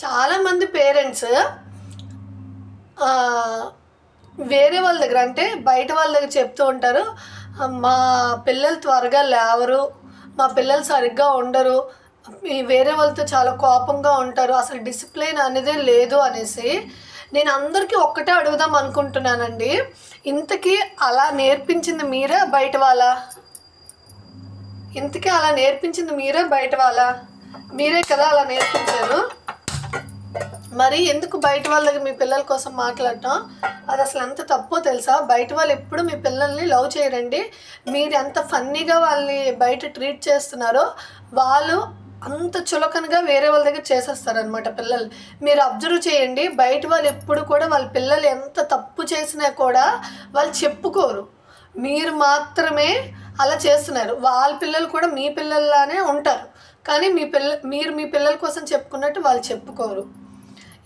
చాలామంది పేరెంట్స్ వేరే వాళ్ళ దగ్గర అంటే బయట వాళ్ళ దగ్గర చెప్తూ ఉంటారు, మా పిల్లలు త్వరగా లేవరు, మా పిల్లలు సరిగ్గా ఉండరు, వేరే వాళ్ళతో చాలా కోపంగా ఉంటారు, అసలు డిసిప్లిన్ అనేదే లేదు అనేసి. నేను అందరికీ ఒక్కటే అడుగుదాం అనుకుంటున్నానండి, ఇంతకీ అలా నేర్పించింది మీరా బయట వాళ్ళ? ఇంతకీ అలా నేర్పించింది మీరే బయట వాళ్ళ? మీరే కదా అలా నేర్పించారు. మరి ఎందుకు బయట వాళ్ళ దగ్గర మీ పిల్లల కోసం మాట్లాడటం? అది అసలు ఎంత తప్పో తెలుసా? బయట వాళ్ళు ఎప్పుడు మీ పిల్లల్ని లవ్ చేయరండి. మీరు ఎంత ఫన్నీగా వాళ్ళని బయట ట్రీట్ చేస్తున్నారో వాళ్ళు అంత చులకనగా వేరే వాళ్ళ దగ్గర చేసేస్తారనమాట పిల్లలు. మీరు అబ్జర్వ్ చేయండి, బయట వాళ్ళు ఎప్పుడు కూడా వాళ్ళ పిల్లలు ఎంత తప్పు చేసినా కూడా వాళ్ళు చెప్పుకోరు. మీరు మాత్రమే అలా చేస్తున్నారు. వాళ్ళ పిల్లలు కూడా మీ పిల్లల్లానే ఉంటారు, కానీ మీరు మీ పిల్లల కోసం చెప్పుకున్నట్టు వాళ్ళు చెప్పుకోరు.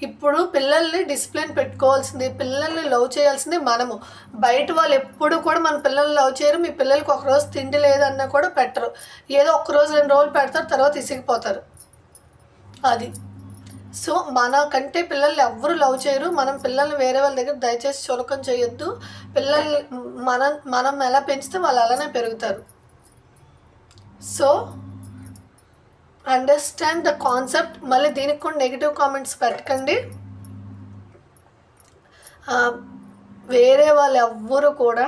ఇప్పుడు పిల్లల్ని డిసిప్లిన్ పెట్టుకోవాల్సింది, పిల్లల్ని లవ్ చేయాల్సింది మనము. బయట వాళ్ళు ఎప్పుడు కూడా మన పిల్లల్ని లవ్ చేయరు. మీ పిల్లలకి ఒకరోజు తిండి లేదన్నా కూడా పెట్టరు. ఏదో ఒక్కరోజు 2 రోజులు పెడతారు, తర్వాత ఇసిగిపోతారు. అది సో మనకంటే పిల్లల్ని ఎవ్వరూ లవ్ చేయరు. మనం పిల్లల్ని వేరే వాళ్ళ దగ్గర దయచేసి చులకన చేయొద్దు. పిల్లల్ని మనం ఎలా పెంచితే వాళ్ళు అలానే పెరుగుతారు. So understand the concept. మళ్ళీ దీనికి కూడా నెగిటివ్ కామెంట్స్ పెట్టకండి. వేరే వాళ్ళు ఎవ్వరు కూడా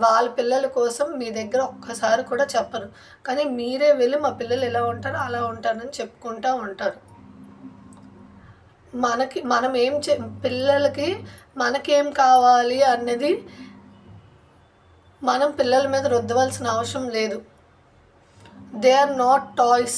వాళ్ళ పిల్లల కోసం మీ దగ్గర ఒక్కసారి కూడా చెప్పరు, కానీ మీరే వెళ్ళి మా పిల్లలు ఎలా ఉంటారు అలా ఉంటారని చెప్పుకుంటూ ఉంటారు. పిల్లలకి మనకేం కావాలి అన్నది మనం పిల్లల మీద రుద్దవలసిన అవసరం లేదు. They are not toys.